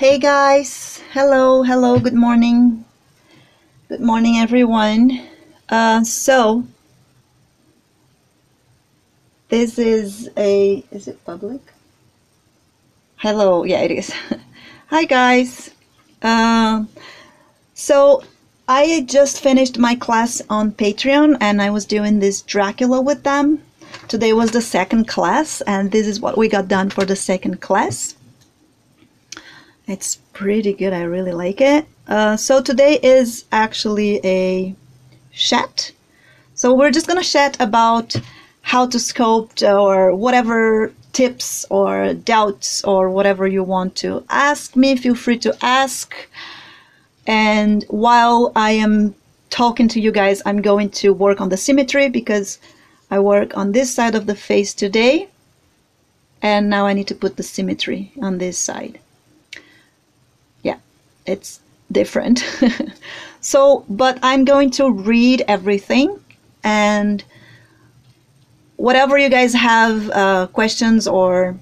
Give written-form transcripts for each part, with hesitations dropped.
Hey guys, hello, good morning everyone. So this is it public? Hello, yeah it is. Hi guys. Um, so I just finished my class on Patreon and I was doing this Dracula with them. Today was the second class and this is what we got done for the second class. It's pretty good, I really like it. So today is actually a chat. So we're just gonna chat about how to sculpt or whatever tips or doubts or whatever you want to ask me. Feel free to ask. And while I am talking to you guys, I'm going to work on the symmetry because I work on this side of the face today. And now I need to put the symmetry on this side. Yeah, it's different. So, but I'm going to read everything and whatever you guys have questions or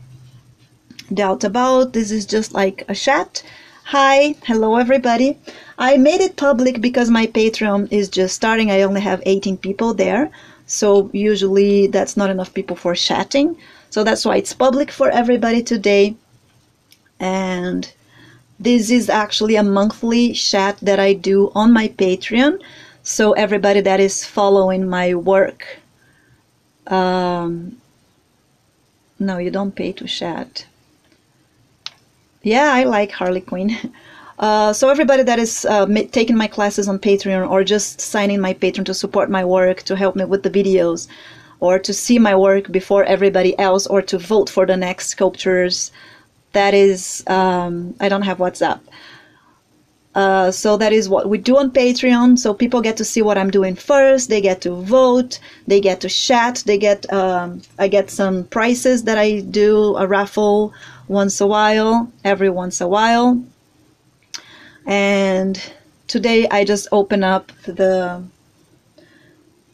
doubt about, this is just like a chat. Hi, hello everybody. I made it public because my Patreon is just starting. I only have 18 people there, so usually that's not enough people for chatting. So that's why it's public for everybody today. And this is actually a monthly chat that I do on my Patreon. So everybody that is following my work, no, you don't pay to chat. Yeah, I like Harley Quinn. So everybody that is taking my classes on Patreon or just signing my Patreon to support my work, to help me with the videos, or to see my work before everybody else, or to vote for the next sculptures, that is, I don't have WhatsApp. So that is what we do on Patreon. So people get to see what I'm doing first. They get to vote. They get to chat. They get I get some prizes that I do a raffle every once a while. And today I just open up the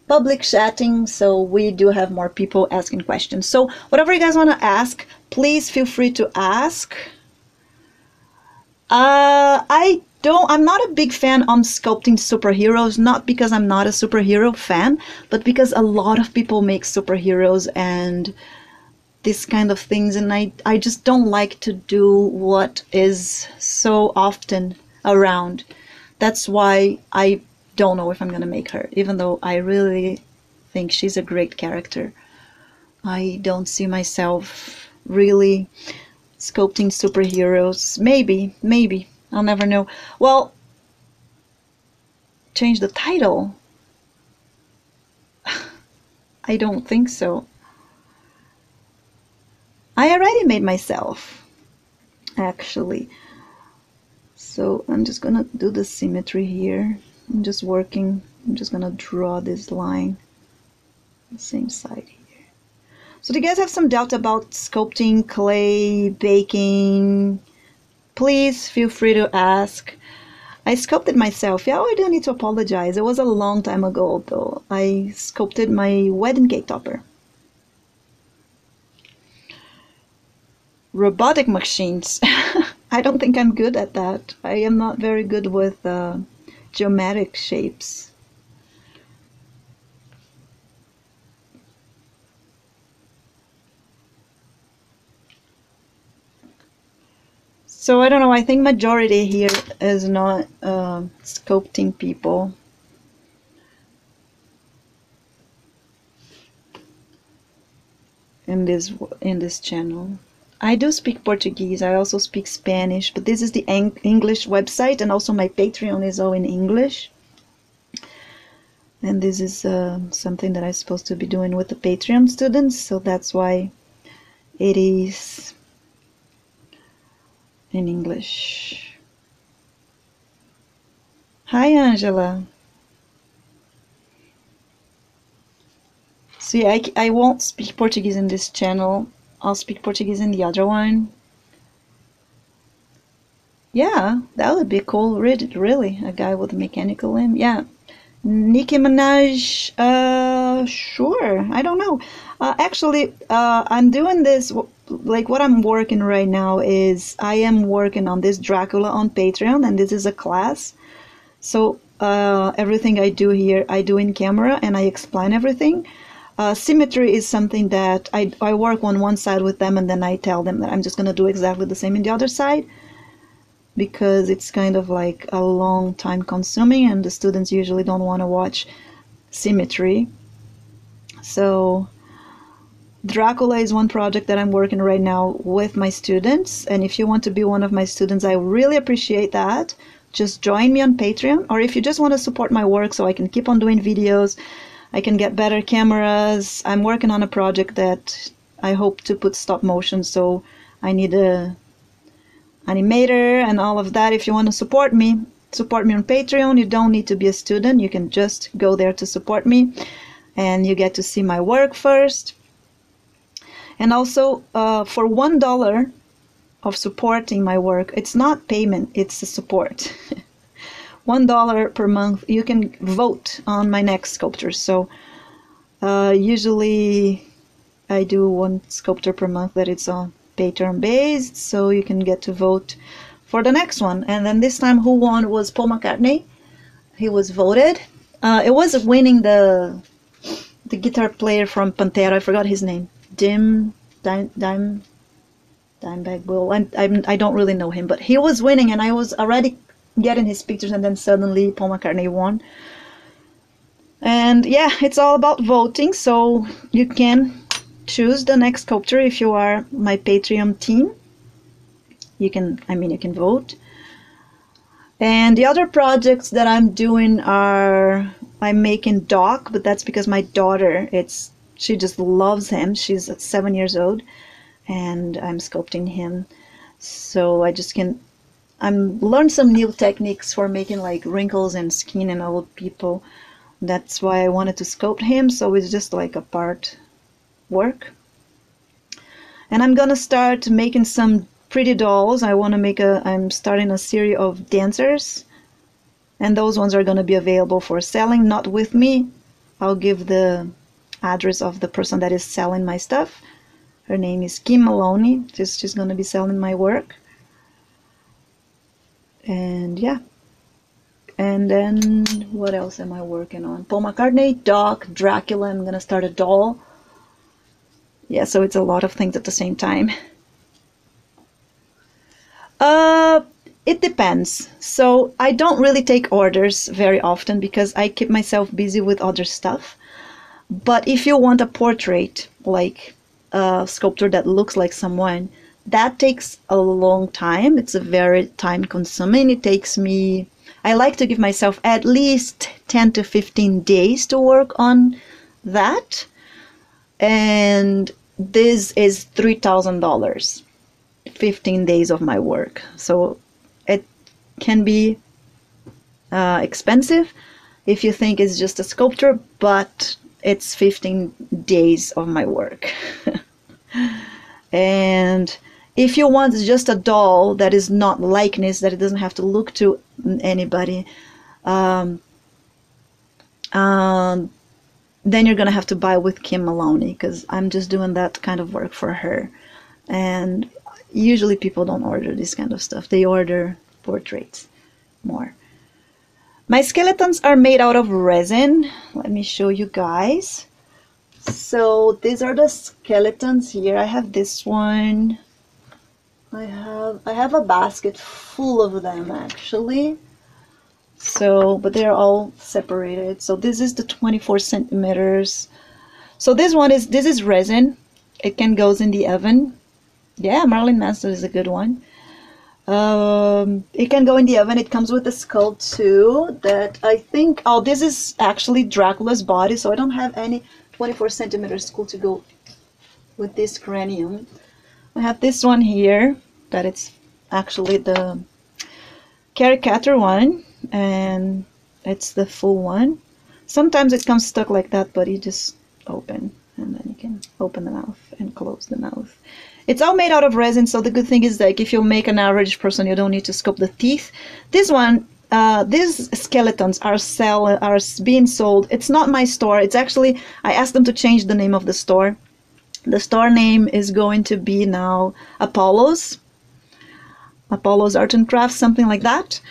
public chatting, so we do have more people asking questions. So whatever you guys want to ask, please feel free to ask. I'm not a big fan on sculpting superheroes, not because I'm not a superhero fan, but because a lot of people make superheroes and this kind of things, and I just don't like to do what is so often around. That's why I don't know if I'm gonna make her, even though I really think she's a great character. I don't see myself really sculpting superheroes. Maybe. I'll never know. Well, change the title? I don't think so. I already made myself, actually. So I'm just gonna do the symmetry here. I'm just gonna draw this line, the same side here. So do you guys have some doubt about sculpting, clay, baking? Please feel free to ask. I sculpted myself. Yeah, I don't need to apologize. It was a long time ago, though. I sculpted my wedding cake topper. Robotic machines. I don't think I'm good at that. I am not very good with geometric shapes. So I don't know, I think majority here is not sculpting people. In this channel. I do speak Portuguese, I also speak Spanish, but this is the English website, and also my Patreon is all in English. And this is something that I'm supposed to be doing with the Patreon students, so that's why it is in English. Hi, Angela. See, I won't speak Portuguese in this channel. I'll speak Portuguese in the other one. Yeah, that would be cool, really. A guy with a mechanical limb. Yeah. Nicki Minaj, Sure. I don't know. Actually, I'm doing this, like what I'm working right now is I am working on this Dracula on Patreon, and this is a class. So everything I do here, I do in camera and I explain everything. Symmetry is something that I work on one side with them and then I tell them that I'm just going to do exactly the same in the other side, because it's kind of like a long time consuming and the students usually don't want to watch symmetry. So Dracula is one project that I'm working right now with my students, and if you want to be one of my students, I really appreciate that. Just join me on Patreon, or if you just want to support my work so I can keep on doing videos, I can get better cameras. I'm working on a project that I hope to put stop motion, so I need a animator and all of that. If you want to support me on Patreon. You don't need to be a student. You can just go there to support me, and you get to see my work first. And also, for $1 of supporting my work, it's not payment, it's a support. $1 per month, you can vote on my next sculpture. So usually I do one sculpture per month that it's on Patreon based, so you can get to vote for the next one. And then this time who won was Paul McCartney. He was voted. It was winning the guitar player from Pantera. I forgot his name. Dimebag Will. I don't really know him, but he was winning, and I was already getting his pictures, and then suddenly Paul McCartney won. And yeah, it's all about voting, so you can choose the next sculpture if you are my Patreon team. You can vote. And the other projects that I'm doing are, I'm making Doc, but that's because my daughter, she just loves him. She's 7 years old, and I'm sculpting him. So I'm learned some new techniques for making like wrinkles and skin and old people. That's why I wanted to sculpt him, so it's just like a part work. And I'm gonna start making some pretty dolls. I'm starting a series of dancers, and those ones are gonna be available for selling, not with me. I'll give the address of the person that is selling my stuff. Her name is Kim Maloney. She's gonna be selling my work. And yeah. And then what else am I working on? Paul McCartney, Doc, Dracula. I'm gonna start a doll. Yeah, so it's a lot of things at the same time. It depends. So I don't really take orders very often because I keep myself busy with other stuff. But if you want a portrait, like a sculpture that looks like someone, that takes a long time. It's a very time consuming. I like to give myself at least 10 to 15 days to work on that. And this is $3,000, 15 days of my work. So it can be expensive if you think it's just a sculpture, but it's 15 days of my work. And if you want just a doll that is not likeness, that it doesn't have to look to anybody, then you're gonna have to buy with Kim Maloney, because I'm just doing that kind of work for her. And usually people don't order this kind of stuff. They order portraits more. My skeletons are made out of resin. Let me show you guys. So these are the skeletons here. I have this one. I have a basket full of them actually. So, but they're all separated. So this is the 24 centimeters. So this is resin. It can goes in the oven. Yeah, Marilyn Manson is a good one. It can go in the oven. It comes with a skull too. That I think. Oh, this is actually Dracula's body. So I don't have any 24 centimeter skull to go with this cranium. I have this one here. That it's actually the caricature one, and it's the full one. Sometimes it comes stuck like that, but you just open, and then you can open the mouth and close the mouth. It's all made out of resin, so the good thing is, like, if you make an average person, you don't need to sculpt the teeth. This one, these skeletons are being sold. It's not my store. It's actually, I asked them to change the name of the store. The store name is going to be now Apollo's Art and Crafts, something like that.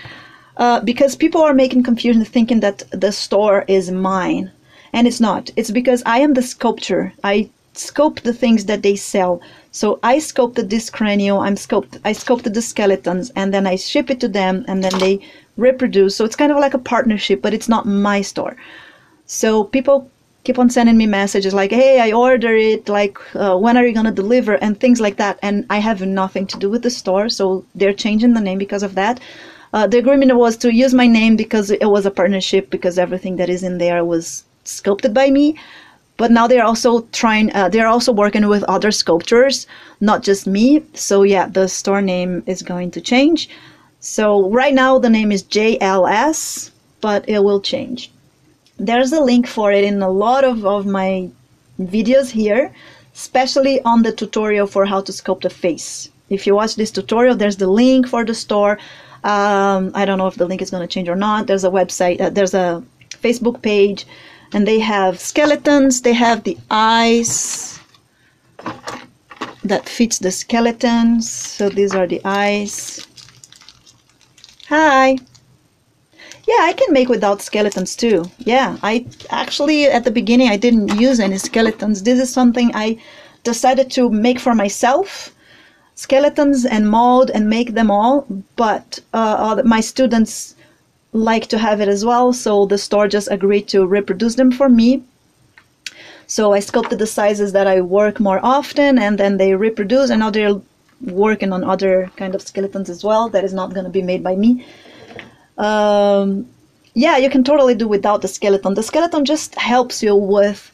Because people are making confusion thinking that the store is mine. And it's not. It's because I am the sculptor. I sculpt the things that they sell. So I sculpted this cranial, I sculpted the skeletons, and then I ship it to them, and then they reproduce. So it's kind of like a partnership, but it's not my store. So people keep on sending me messages like, hey, I order it, like, when are you going to deliver, and things like that. And I have nothing to do with the store, so they're changing the name because of that. The agreement was to use my name because it was a partnership, because everything that is in there was sculpted by me. But now they're also they're also working with other sculptors, not just me. So yeah, the store name is going to change. So right now the name is JLS, but it will change. There's a link for it in a lot of my videos here, especially on the tutorial for how to sculpt a face. If you watch this tutorial, there's the link for the store. I don't know if the link is going to change or not. There's a website, there's a Facebook page, and they have skeletons. They have the eyes that fits the skeletons. So these are the eyes. Hi. Yeah, I can make without skeletons too. Yeah, I actually, at the beginning, I didn't use any skeletons. This is something I decided to make for myself. Skeletons and mold and make them all, but my students like to have it as well, so the store just agreed to reproduce them for me. So I sculpted the sizes that I work more often, and then they reproduce, and now they're working on other kind of skeletons as well that is not going to be made by me. Yeah, you can totally do without the skeleton. The skeleton just helps you with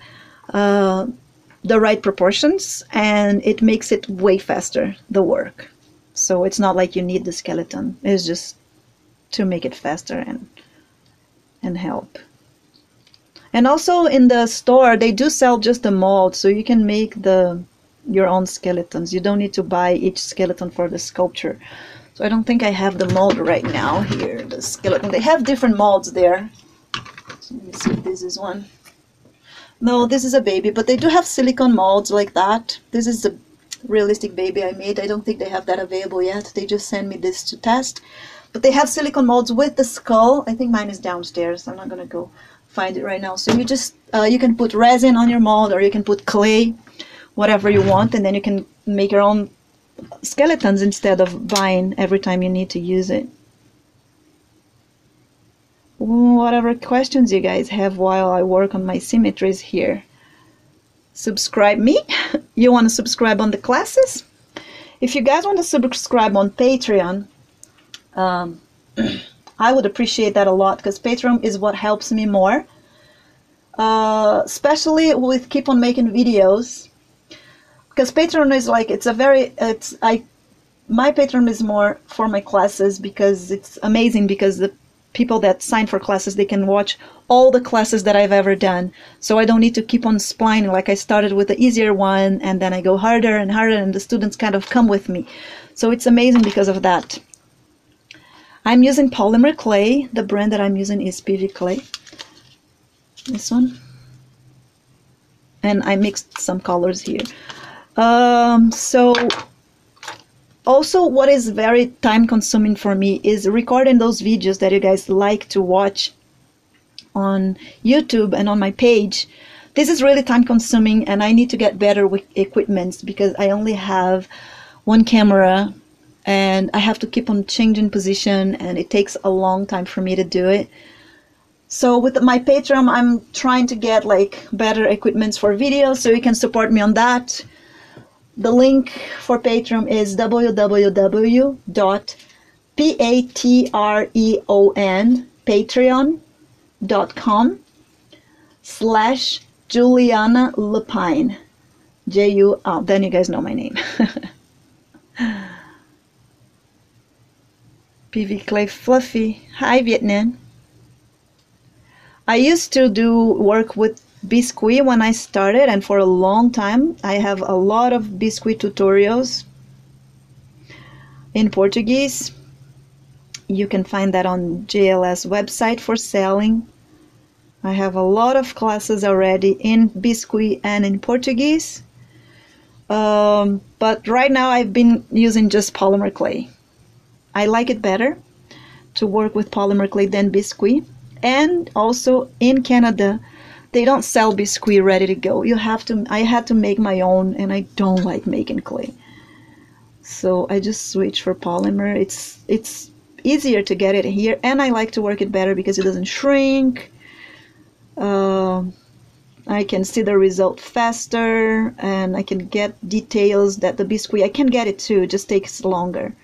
the right proportions, and it makes it way faster, the work. So it's not like you need the skeleton. It's just to make it faster and help. And also in the store, they do sell just the mold, so you can make your own skeletons. You don't need to buy each skeleton for the sculpture. So I don't think I have the mold right now here, the skeleton. They have different molds there. So let me see if this is one. No, this is a baby, but they do have silicone molds like that. This is the realistic baby I made. I don't think they have that available yet. They just sent me this to test. But they have silicone molds with the skull. I think mine is downstairs. I'm not going to go find it right now. So you just, you can put resin on your mold, or you can put clay, whatever you want, and then you can make your own skeletons instead of buying every time you need to use it. Whatever questions you guys have while I work on my symmetries here. Subscribe me. You want to subscribe on the classes? If you guys want to subscribe on Patreon, I would appreciate that a lot, because Patreon is what helps me more, especially with keep on making videos. Because Patreon is like, my Patreon is more for my classes, because it's amazing, because the people that sign for classes, they can watch all the classes that I've ever done. So I don't need to keep on splining. Like, I started with the easier one, and then I go harder and harder, and the students kind of come with me. So it's amazing because of that. I'm using polymer clay. The brand that I'm using is PV Clay. This one. And I mixed some colors here. So also, what is very time consuming for me is recording those videos that you guys like to watch on YouTube and on my page. This is really time consuming, and I need to get better with equipment, because I only have one camera and I have to keep on changing position, and it takes a long time for me to do it. So with my Patreon, I'm trying to get like better equipment for videos, so you can support me on that. The link for Patreon is patreon.com/Juliana Lepine. Then you guys know my name. PV Clay Fluffy. Hi, Vietnam. I used to do work with Biscuit when I started, and for a long time I have a lot of Biscuit tutorials in Portuguese. You can find that on JLS website for selling. I have a lot of classes already in Biscuit and in Portuguese. But right now I've been using just polymer clay. I like it better to work with polymer clay than Biscuit. And also in Canada, they don't sell Biscuit ready to go. I had to make my own, and I don't like making clay. So I just switch for polymer. It's easier to get it here, and I like to work it better because it doesn't shrink. I can see the result faster, and I can get details that the Biscuit, I can get it too, it just takes longer.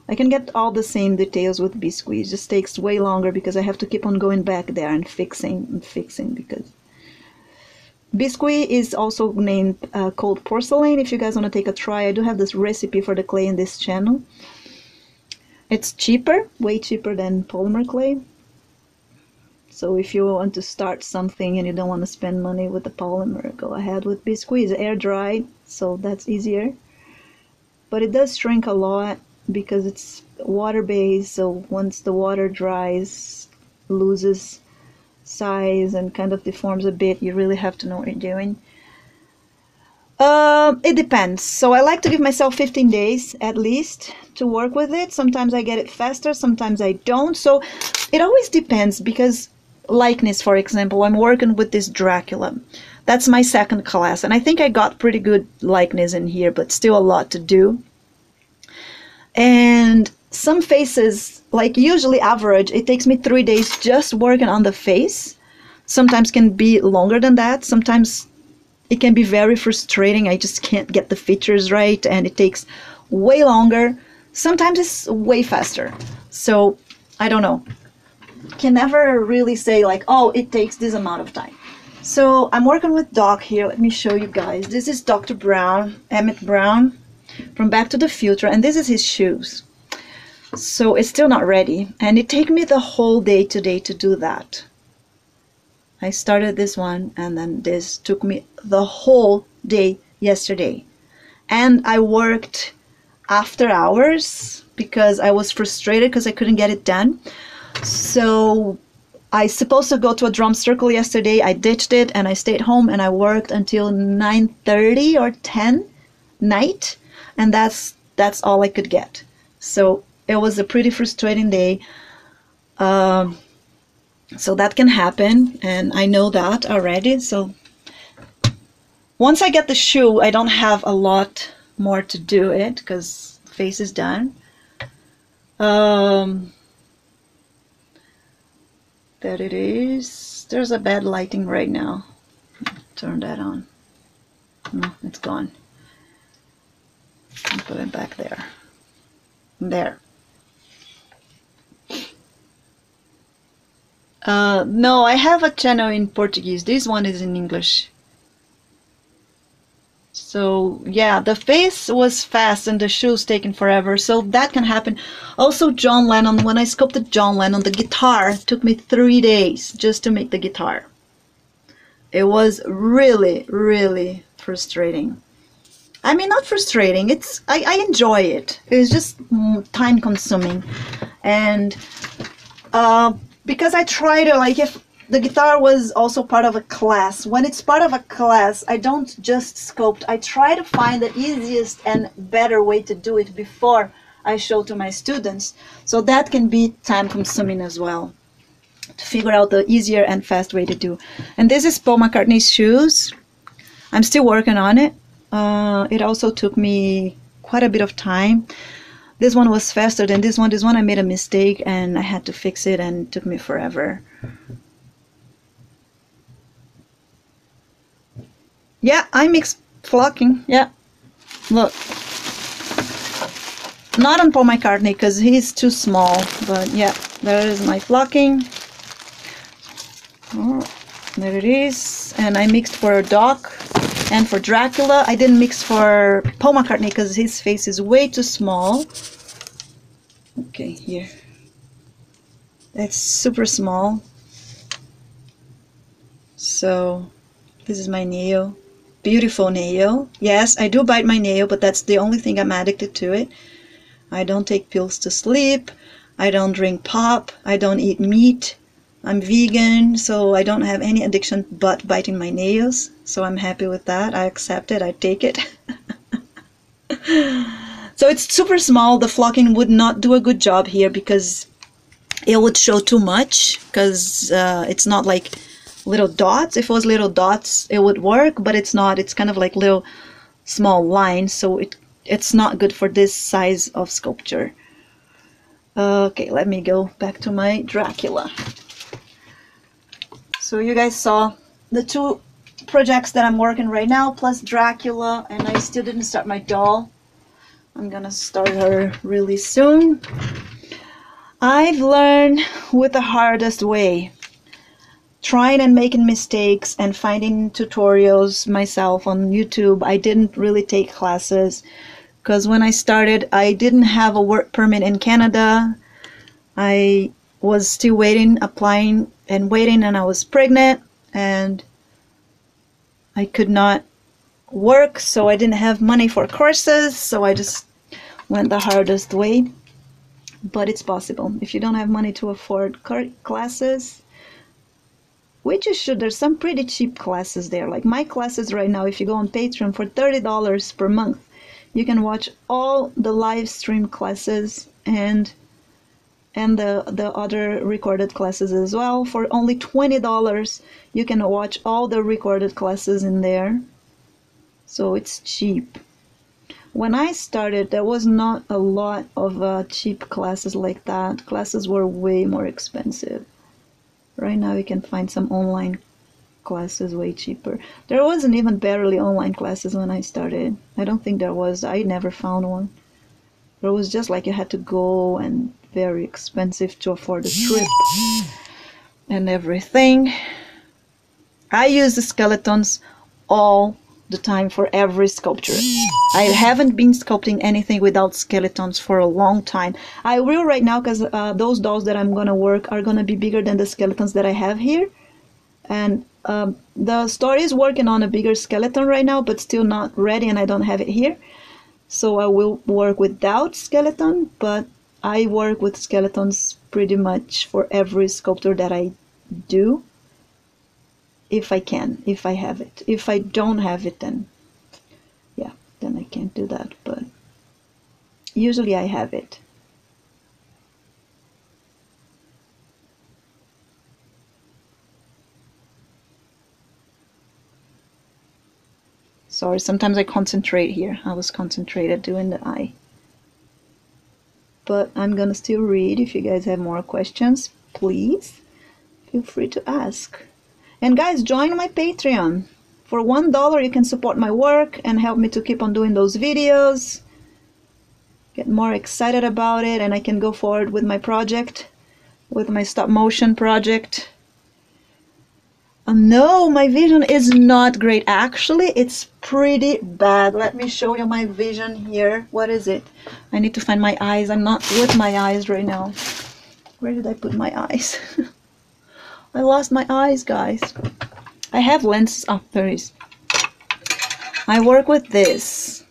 I can get all the same details with Biscuit, it just takes way longer because I have to keep on going back there and fixing because Biscuit is also named cold porcelain. If you guys want to take a try, I do have this recipe for the clay in this channel. It's cheaper, way cheaper than polymer clay. So if you want to start something and you don't want to spend money with the polymer, go ahead with Biscuit. It's air dried, so that's easier. But it does shrink a lot because it's water based, so once the water dries, loses size and kind of deforms a bit. You really have to know what you're doing. It depends. So I like to give myself 15 days at least to work with it. Sometimes I get it faster, sometimes I don't. So it always depends because likeness, for example, I'm working with this Dracula. That's my second class, and I think I got pretty good likeness in here, but still a lot to do. And some faces, like usually average, it takes me 3 days just working on the face. Sometimes can be longer than that. Sometimes it can be very frustrating. I just can't get the features right and it takes way longer. Sometimes it's way faster. So I don't know. Can never really say like, oh, it takes this amount of time. So I'm working with Doc here. Let me show you guys. This is Dr. Brown, Emmett Brown from Back to the Future, and this is his shoes. So it's still not ready, and it took me the whole day today to do that. I started this one, and then this took me the whole day yesterday. And I worked after hours because I was frustrated because I couldn't get it done. So I supposed to go to a drum circle yesterday. I ditched it and I stayed home and I worked until 9:30 or 10 night, and that's all I could get. So it was a pretty frustrating day. So that can happen, and I know that already. So once I get the shoe, I don't have a lot more to do it because face is done. There it is. There's a bad lighting right now. Turn that on. No, it's gone. I'll put it back there. There. No, I have a channel in Portuguese. This one is in English. So yeah, the face was fast and the shoes taken forever, so that can happen. Also John Lennon, when I sculpted John Lennon, the guitar took me 3 days just to make the guitar. It was really, really frustrating. I mean, not frustrating, I enjoy it. It's just time consuming. And because I try to, like, if the guitar was also part of a class. When it's part of a class, I don't just sculpt. I try to find the easiest and better way to do it before I show to my students. So that can be time consuming as well, to figure out the easier and fast way to do. And this is Paul McCartney's shoes. I'm still working on it. It also took me quite a bit of time. This one was faster than this one. This one I made a mistake and I had to fix it, and it took me forever. Yeah, I mixed flocking. Yeah, look. Not on Paul McCartney because he's too small, but yeah, there is my flocking. Oh, there it is. And I mixed for Doc and for Dracula. I didn't mix for Paul McCartney because his face is way too small. Okay, here. That's super small. So this is my nail. Beautiful nail. Yes, I do bite my nail, but that's the only thing I'm addicted to it. I don't take pills to sleep. I don't drink pop. I don't eat meat. I'm vegan, so I don't have any addiction but biting my nails. So I'm happy with that. I accept it. I take it. So it's super small. The flocking would not do a good job here because it would show too much, because it's not like little dots. If it was little dots, it would work, but it's not. It's kind of like little small lines, so it's not good for this size of sculpture. Okay, let me go back to my Dracula. So you guys saw the two projects that I'm working right now, plus Dracula, and I still didn't start my doll. I'm gonna start her really soon. I've learned with the hardest way, trying and making mistakes and finding tutorials myself on YouTube. I didn't really take classes because when I started, I didn't have a work permit in Canada. I was still waiting, applying and waiting, and I was pregnant and I could not work, so I didn't have money for courses, so I just went the hardest way. But it's possible. If you don't have money to afford classes, which you should, there's some pretty cheap classes there. Like my classes right now, if you go on Patreon for $30 per month, you can watch all the live stream classes and the other recorded classes as well. For only $20, you can watch all the recorded classes in there. So it's cheap. When I started, there was not a lot of cheap classes like that. Classes were way more expensive. Right now you can find some online classes way cheaper. There wasn't even barely online classes when I started. I don't think there was. I never found one. It was just like you had to go, and very expensive to afford a trip and everything. I use the skeletons all the time for every sculpture. I haven't been sculpting anything without skeletons for a long time. I will right now, because those dolls that I'm gonna work are gonna be bigger than the skeletons that I have here. And the story is working on a bigger skeleton right now, but still not ready, and I don't have it here. So I will work without skeleton, but I work with skeletons pretty much for every sculpture that I do. If I can, if I have it. If I don't have it, then yeah, then I can't do that, but usually I have it. Sorry, sometimes I concentrate here. I was concentrated doing the eye. But I'm gonna still read. If you guys have more questions, please feel free to ask. And guys, join my Patreon. For $1, you can support my work and help me to keep on doing those videos. Get more excited about it, and I can go forward with my project, with my stop motion project. No, my vision is not great. Actually, it's pretty bad. Let me show you my vision here. What is it? I need to find my eyes. I'm not with my eyes right now. Where did I put my eyes? I lost my eyes, guys. I have lenses. Oh, there it is. I work with this.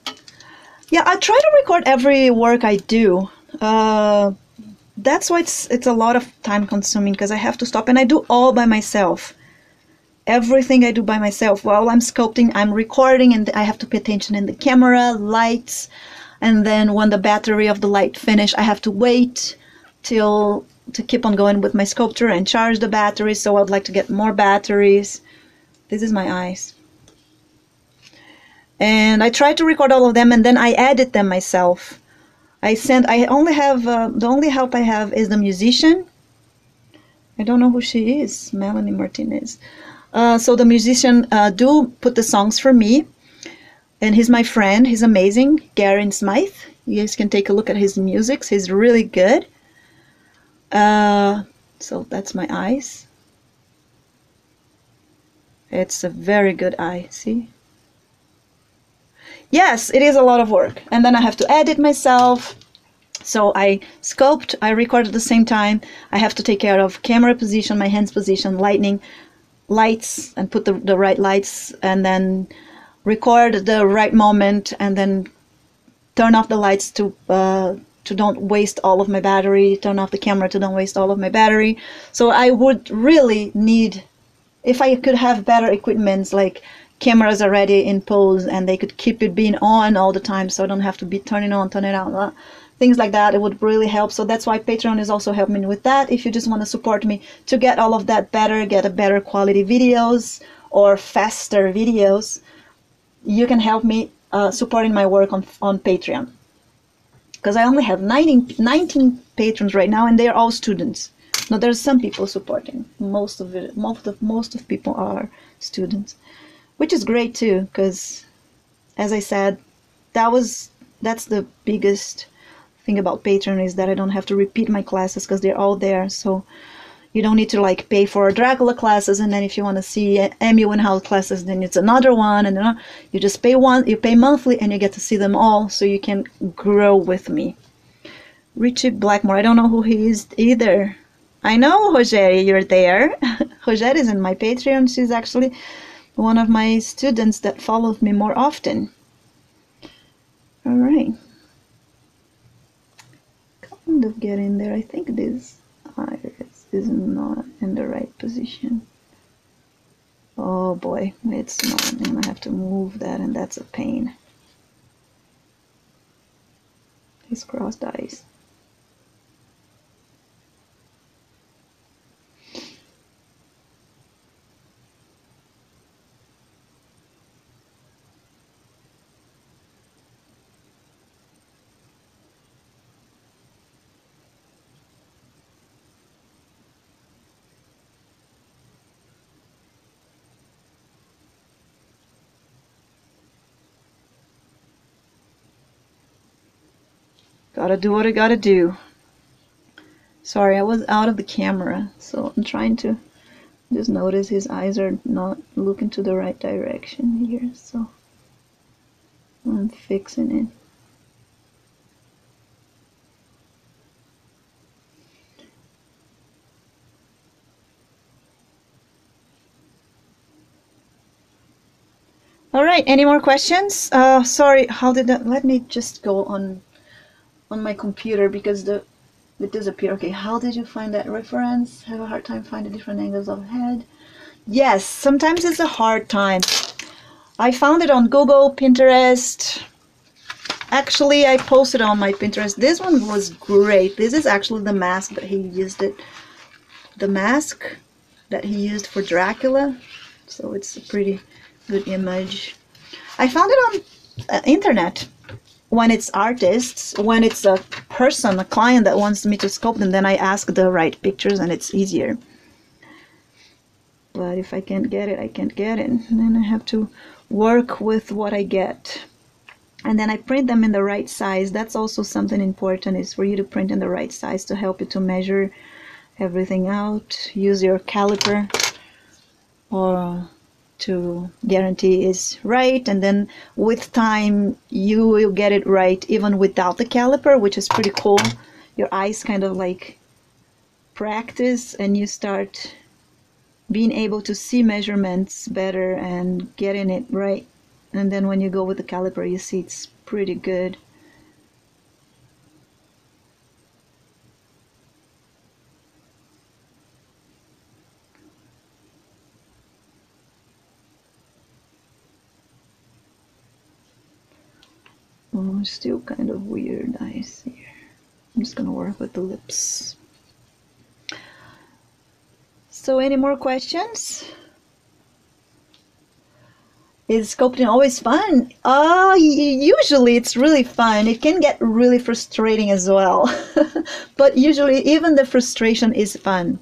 Yeah, I try to record every work I do. That's why it's a lot of time consuming, because I have to stop, and I do all by myself. Everything I do by myself. While I'm sculpting, I'm recording, and I have to pay attention in the camera, lights, and then when the battery of the light finish, I have to wait to keep on going with my sculpture and charge the battery. So I'd like to get more batteries. This is my eyes. And I try to record all of them, and then I edit them myself. I only have the only help I have is the musician. I don't know who she is, Melanie Martinez. So the musician do put the songs for me, and he's my friend. He's amazing, Garen Smythe. You guys can take a look at his music. He's really good. So that's my eyes. It's a very good eye, see? Yes, it is a lot of work. And then I have to edit myself. So I sculpt, I record at the same time. I have to take care of camera position, my hands position, lighting, lights, and put the right lights, and then record the right moment, and then turn off the lights to to don't waste all of my battery, turn off the camera to don't waste all of my battery. So I would really need, if I could have better equipments like cameras already in pose and they could keep it being on all the time, so I don't have to be turning on, turning out, things like that, it would really help. So that's why Patreon is also helping me with that. If you just want to support me to get all of that better, get a better quality videos or faster videos, you can help me supporting my work on Patreon. Because I only have 19 patrons right now, and they are all students. Now there's some people supporting. Most of people are students, which is great too. Because, as I said, that's the biggest thing about Patreon, is that I don't have to repeat my classes because they're all there. So you don't need to like pay for Dracula classes, and then if you want to see Amy Winehouse classes, then it's another one, and then you just pay you pay monthly, and you get to see them all, so you can grow with me. Richie Blackmore, I don't know who he is either. I know Rogéria, you're there. Rogéria is in my Patreon. She's actually one of my students that follows me more often. All right. Kind of get in there. I think this iris is not in the right position. Oh boy, it's not. I'm gonna have to move that, and that's a pain. His crossed eyes. Gotta do what I gotta do. Sorry, I was out of the camera, so I'm trying to just notice his eyes are not looking to the right direction here, so I'm fixing it. All right, any more questions? Sorry, how did that, let me just go on my computer because it disappeared. Okay, how did you find that reference? Have a hard time finding different angles of head? Yes, sometimes it's a hard time. I found it on Google, Pinterest. Actually, I posted on my Pinterest. This one was great. This is actually the mask that he used the mask that he used for Dracula. So it's a pretty good image. I found it on internet. When it's artists, when it's a person, a client that wants me to sculpt them, then I ask the right pictures and it's easier. But if I can't get it, I can't get it. And then I have to work with what I get. And then I print them in the right size. That's also something important, is for you to print in the right size to help you to measure everything out. Use your caliper or to guarantee is right, and then with time you will get it right even without the caliper, which is pretty cool. Your eyes kind of like practice and you start being able to see measurements better and getting it right, and then when you go with the caliper you see it's pretty good. Oh, still kind of weird eyes here. I'm just gonna work with the lips. So any more questions? Is sculpting always fun? Usually it's really fun. It can get really frustrating as well. But usually even the frustration is fun.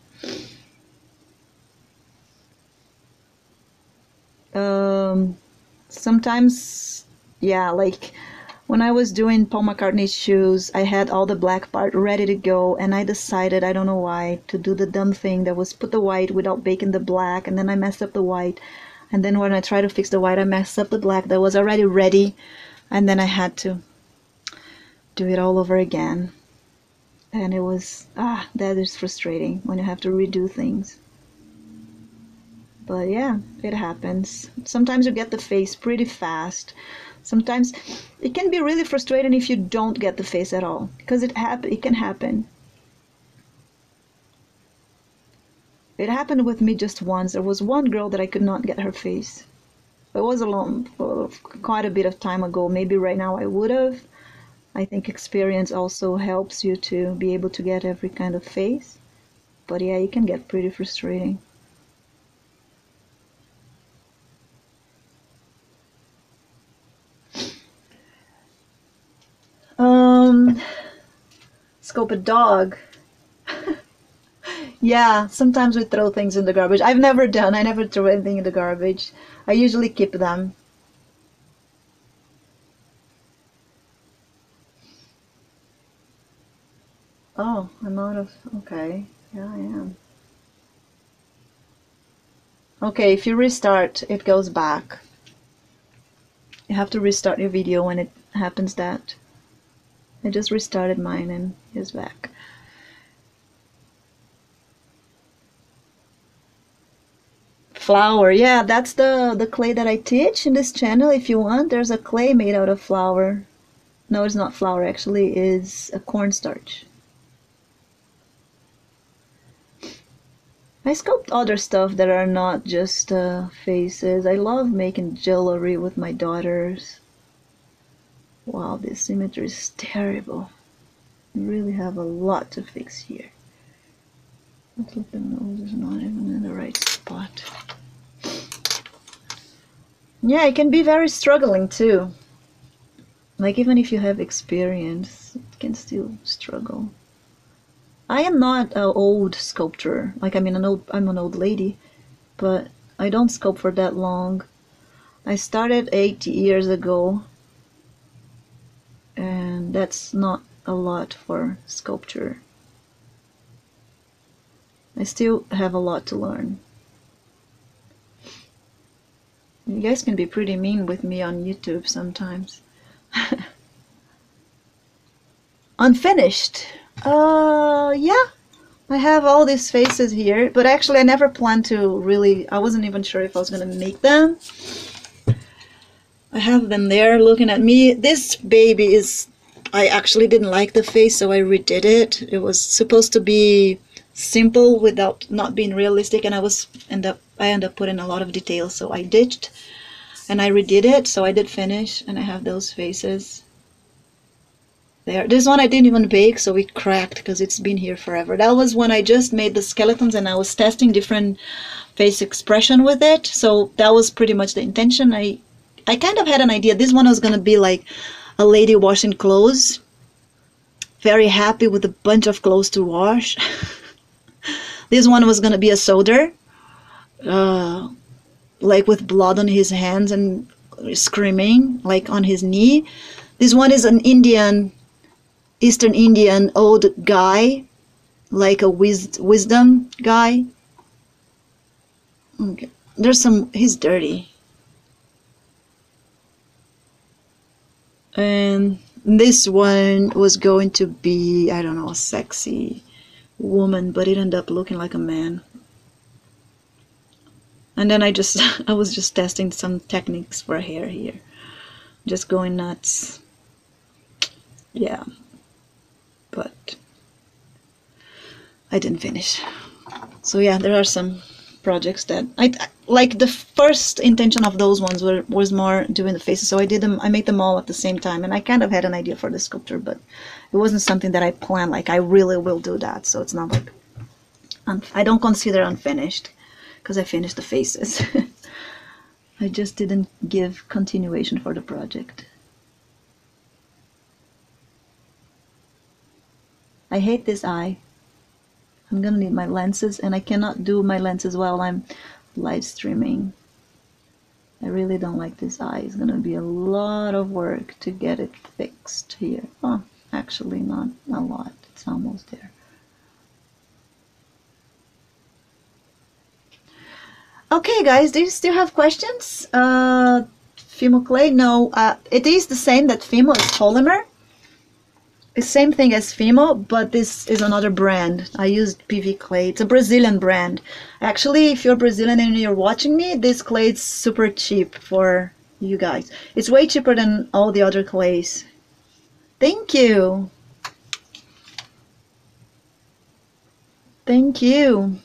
Sometimes, yeah, like when I was doing Paul McCartney's shoes, I had all the black part ready to go, and I decided, I don't know why, to do the dumb thing that was put the white without baking the black, and then I messed up the white. And then when I tried to fix the white, I messed up the black that was already ready, and then I had to do it all over again. And it was, that is frustrating when you have to redo things. But yeah, it happens. Sometimes you get the face pretty fast. Sometimes it can be really frustrating if you don't get the face at all, because it can happen. It happened with me just once. There was one girl that I could not get her face. It was quite a bit of time ago. Maybe right now I would have. I think experience also helps you to be able to get every kind of face. But yeah, it can get pretty frustrating. Scope a dog. Yeah, sometimes we throw things in the garbage. I never throw anything in the garbage. I usually keep them. Oh, I'm out of, okay. Yeah, I am. Okay, if you restart, it goes back. You have to restart your video when it happens that. I just restarted mine and it's back. Flour, yeah, that's the clay that I teach in this channel. If you want, there's a clay made out of flour. No, it's not flour, actually, it's a cornstarch. I sculpt other stuff that are not just faces. I love making jewelry with my daughters. Wow, this symmetry is terrible. You really have a lot to fix here. Looks like the nose is not even in the right spot. Yeah, it can be very struggling too. Like even if you have experience, it can still struggle. I am not an old sculptor. Like I'm an old lady, but I don't sculpt for that long. I started 8 years ago, and that's not a lot for sculpture. I still have a lot to learn. You guys can be pretty mean with me on YouTube sometimes. Unfinished. Yeah. I have all these faces here, but actually I never planned to really, I wasn't even sure if I was going to make them. I have them there looking at me. This baby is, I actually didn't like the face, so I redid it. It was supposed to be simple without not being realistic, and I ended up putting a lot of details, so I ditched and I redid it. So I did finish, and I have those faces there. This one I didn't even bake, so it cracked because it's been here forever. That was when I just made the skeletons and I was testing different face expression with it, so that was pretty much the intention. I kind of had an idea. This one was going to be like a lady washing clothes, very happy with a bunch of clothes to wash. This one was going to be a soldier, like with blood on his hands and screaming, like on his knee. This one is an Eastern Indian old guy, like a wisdom guy. Okay. He's dirty. And this one was going to be, I don't know, a sexy woman, but it ended up looking like a man. And then I was just testing some techniques for hair here. Just going nuts. Yeah. But I didn't finish. So yeah, there are some projects that I like. The first intention of those ones was more doing the faces, so I made them all at the same time, and I kind of had an idea for the sculpture, but it wasn't something that I planned, like I really will do that. So it's not like I don't consider unfinished because I finished the faces. I just didn't give continuation for the project. I hate this eye. I'm gonna need my lenses, and I cannot do my lenses while I'm live streaming. I really don't like this eye. It's gonna be a lot of work to get it fixed here. Oh, actually not a lot. It's almost there. Okay, guys, do you still have questions? Fimo clay? No, it is the same. That Fimo is polymer. The same thing as Fimo, but this is another brand. I used PV clay. It's a Brazilian brand. Actually, if you're Brazilian and you're watching me, this clay is super cheap for you guys. It's way cheaper than all the other clays. Thank you. Thank you.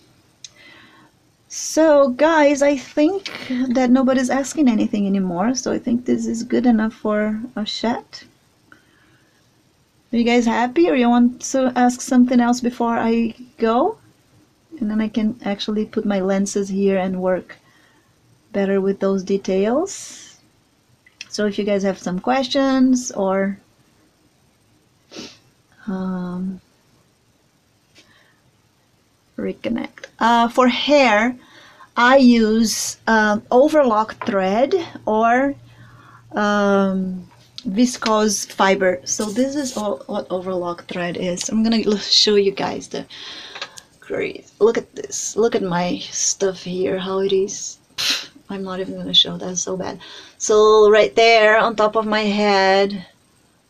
So guys, I think that nobody's asking anything anymore, so I think this is good enough for a chat. Are you guys happy, or you want to ask something else before I go? And then I can actually put my lenses here and work better with those details. So if you guys have some questions or reconnect. For hair, I use overlock thread or viscose fiber. So this is what overlock thread is. I'm gonna show you guys the great. Look at this. Look at my stuff here, how it is. I'm not even gonna show, that's so bad. So right there on top of my head,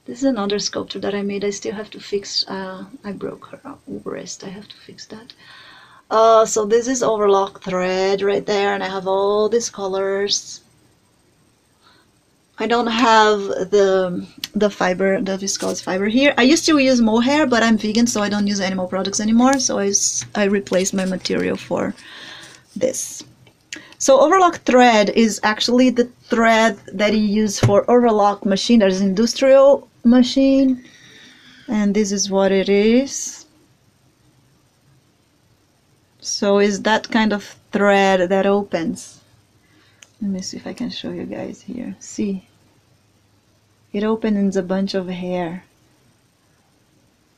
this is another sculpture that I made. I still have to fix, I broke her wrist. I have to fix that. So this is overlock thread right there, and I have all these colors. I don't have the fiber, the viscose fiber here. I used to use mohair, but I'm vegan, so I don't use animal products anymore. So I replaced my material for this. So overlock thread is actually the thread that you use for overlock machine. There's an industrial machine, and this is what it is. So it's that kind of thread that opens. Let me see if I can show you guys here. See, it opens a bunch of hair,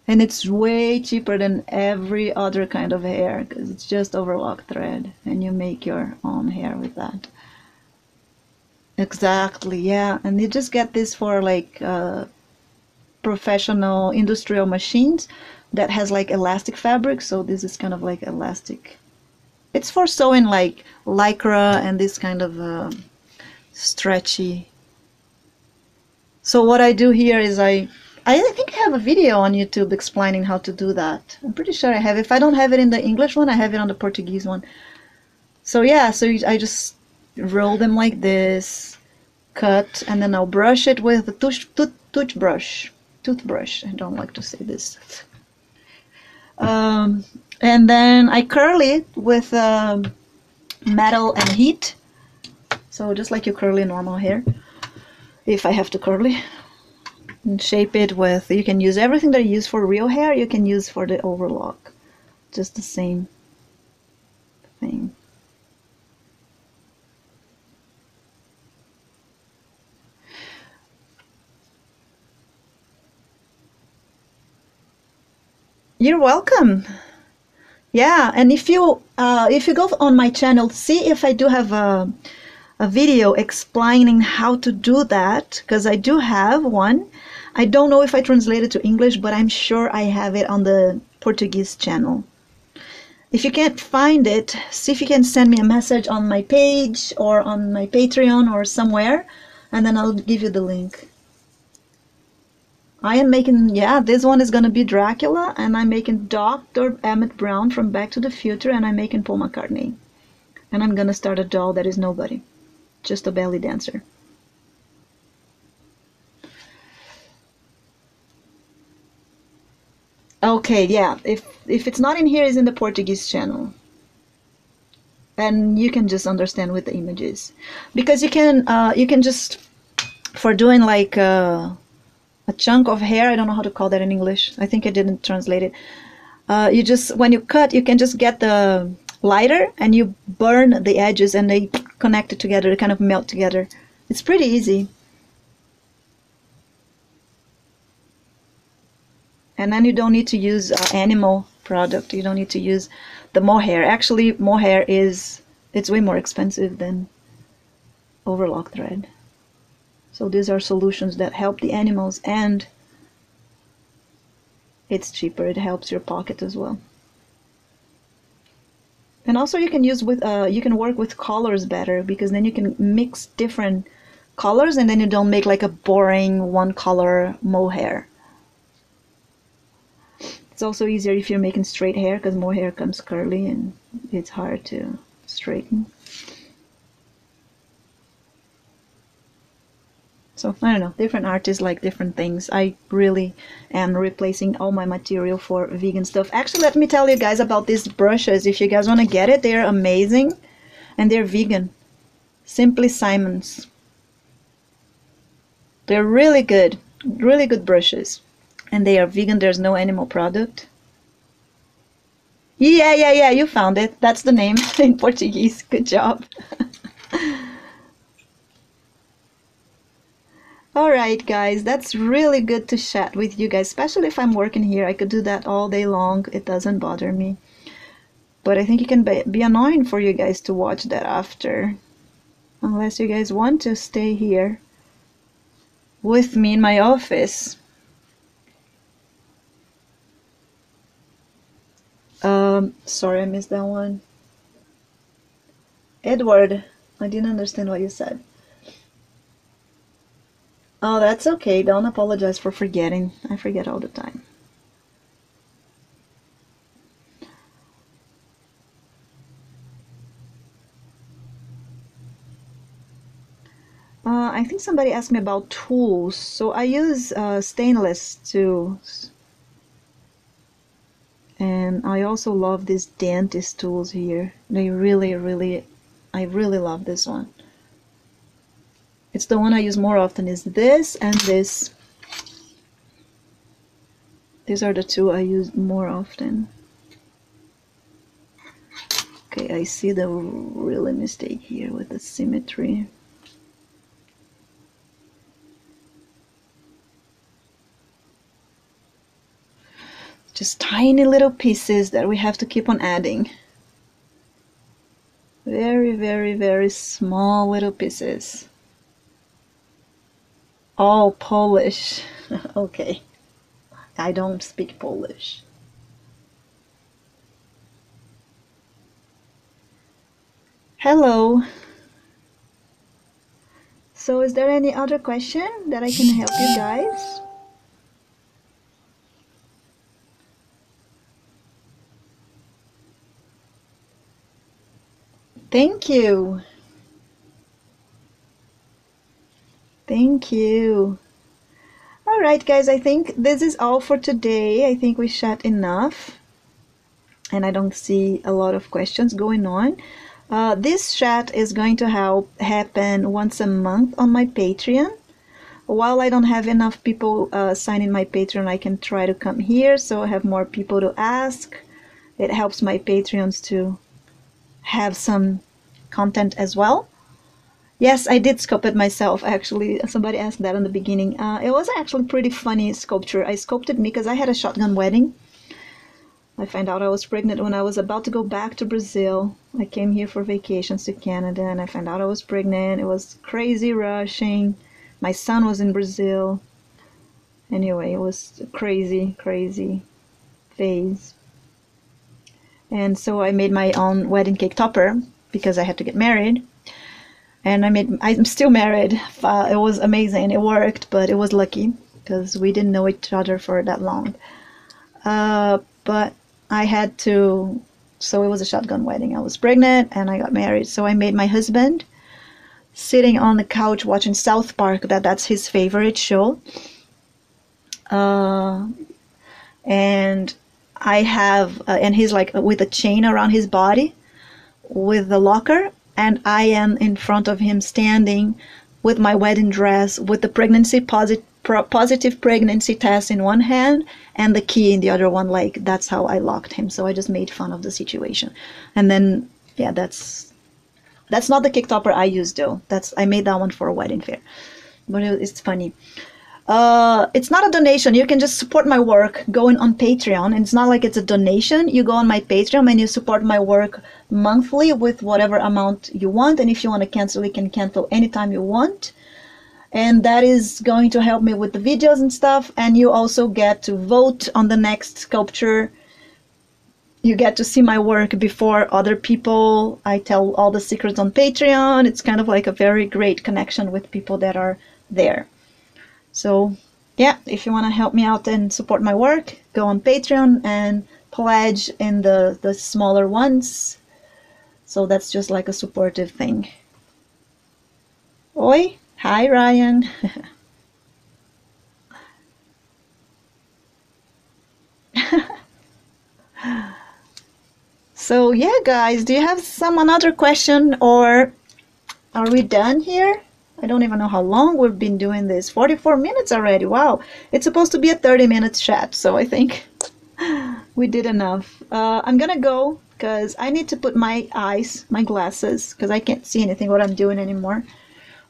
and it's way cheaper than every other kind of hair because it's just overlock thread, and you make your own hair with that. Exactly, yeah. And you just get this for like professional industrial machines that has like elastic fabric. So this is kind of like elastic. It's for sewing like lycra and this kind of stretchy. So what I do here is I think I have a video on YouTube explaining how to do that. I'm pretty sure I have. If I don't have it in the English one, I have it on the Portuguese one. So yeah, so I just roll them like this, cut, and then I'll brush it with a toothbrush. I don't like to say this. And then I curl it with metal and heat. So just like you curl your normal hair, if I have to curl it. And shape it with, you can use everything that you use for real hair, you can use for the overlock. Just the same thing. You're welcome. Yeah, and if you go on my channel, see if I do have a video explaining how to do that, because I do have one. I don't know if I translated to English, but I'm sure I have it on the Portuguese channel. If you can't find it, see if you can send me a message on my page or on my Patreon or somewhere, and then I'll give you the link. I am making, yeah, this one is gonna be Dracula, and I'm making Dr. Emmett Brown from Back to the Future, and I'm making Paul McCartney. And I'm gonna start a doll that is nobody, just a belly dancer. Okay, yeah, if it's not in here, it's in the Portuguese channel. And you can just understand with the images. Because you can just, for doing like a chunk of hair, I don't know how to call that in English. I think I didn't translate it. You just, when you cut, you can just get the lighter and you burn the edges and they connect it together, they kind of melt together. It's pretty easy. And then you don't need to use animal product. You don't need to use the mohair. Actually, mohair it's way more expensive than overlock thread. So these are solutions that help the animals, and it's cheaper. It helps your pocket as well. And also you can use with you can work with colors better, because then you can mix different colors and then you don't make like a boring one color mohair. It's also easier if you're making straight hair, because mohair comes curly and it's hard to straighten. So I don't know, different artists like different things. I really am replacing all my material for vegan stuff. Actually, let me tell you guys about these brushes. If you guys want to get it, they're amazing and they're vegan. Simply Simons. They're really good brushes. And they are vegan, there's no animal product. Yeah, you found it. That's the name in Portuguese. Good job. Alright guys, that's really good to chat with you guys, especially if I'm working here. I could do that all day long. It doesn't bother me. But I think it can be annoying for you guys to watch that after. Unless you guys want to stay here with me in my office. Sorry, I missed that one. Edward, I didn't understand what you said. Oh, that's okay. Don't apologize for forgetting. I forget all the time. I think somebody asked me about tools. So I use stainless tools. And I also love these dentist tools here. They I really love this one. It's the one I use more often is this and this. These are the two I use more often. Okay, I see the really mistake here with the symmetry. Just tiny little pieces that we have to keep on adding. Very small little pieces. All Polish. Okay. I don't speak Polish. Hello. So is there any other question that I can help you guys? Thank you. Thank you. All right, guys, I think this is all for today. I think we chat enough. And I don't see a lot of questions going on. This chat is going to happen once a month on my Patreon. While I don't have enough people signing my Patreon, I can try to come here so I have more people to ask. It helps my Patreons to have some content as well. Yes, I did sculpt it myself, actually. Somebody asked that in the beginning. It was actually pretty funny sculpture. I sculpted me because I had a shotgun wedding. I found out I was pregnant when I was about to go back to Brazil. I came here for vacations to Canada and I found out I was pregnant. It was crazy rushing. My son was in Brazil. Anyway, it was a crazy phase. And so I made my own wedding cake topper because I had to get married. And I'm still married. It was amazing. It worked, but it was lucky because we didn't know each other for that long. But I had to, so it was a shotgun wedding. I was pregnant and I got married. So I made my husband sitting on the couch watching South Park. That's his favorite show. And I have, and he's like with a chain around his body with the locker. And I am in front of him standing with my wedding dress with the positive pregnancy test in one hand and the key in the other one. Like, that's how I locked him. So I just made fun of the situation. And then, yeah, that's not the cake topper I used though. I made that one for a wedding fair. But it's funny. It's not a donation. You can just support my work going on Patreon. And it's not like it's a donation. You go on my Patreon and you support my work monthly with whatever amount you want. And if you want to cancel, you can cancel anytime you want. And that is going to help me with the videos and stuff. And you also get to vote on the next sculpture. You get to see my work before other people. I tell all the secrets on Patreon. It's kind of like a very great connection with people that are there. So, yeah, if you want to help me out and support my work, go on Patreon and pledge in the smaller ones. So that's just like a supportive thing. Oi? Hi, Ryan. So yeah, guys, do you have some another question, or are we done here? I don't even know how long we've been doing this. 44 minutes already. Wow. It's supposed to be a 30-minute chat, so I think we did enough. I'm gonna go because I need to put my eyes, my glasses, because I can't see anything what I'm doing anymore.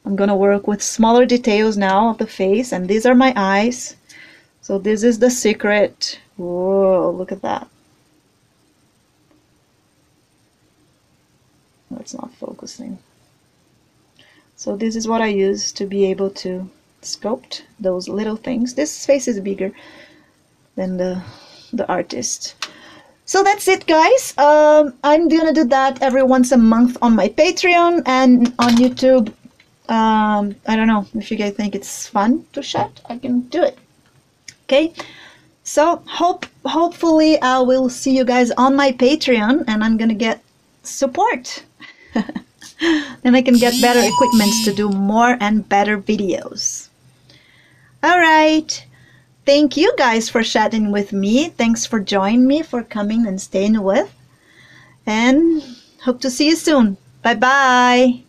I'm gonna work with smaller details now of the face, and these are my eyes. So this is the secret. Whoa, look at that. It's not focusing. So this is what I use to be able to sculpt those little things. This face is bigger than the artist. So that's it, guys. I'm gonna do that every once a month on my Patreon and on YouTube. I don't know if you guys think it's fun to chat. I can do it. Okay. So hopefully I will see you guys on my Patreon, and I'm gonna get support. Then I can get better equipments to do more and better videos. All right. Thank you guys for chatting with me. Thanks for joining me, for coming and staying with. And hope to see you soon. Bye bye.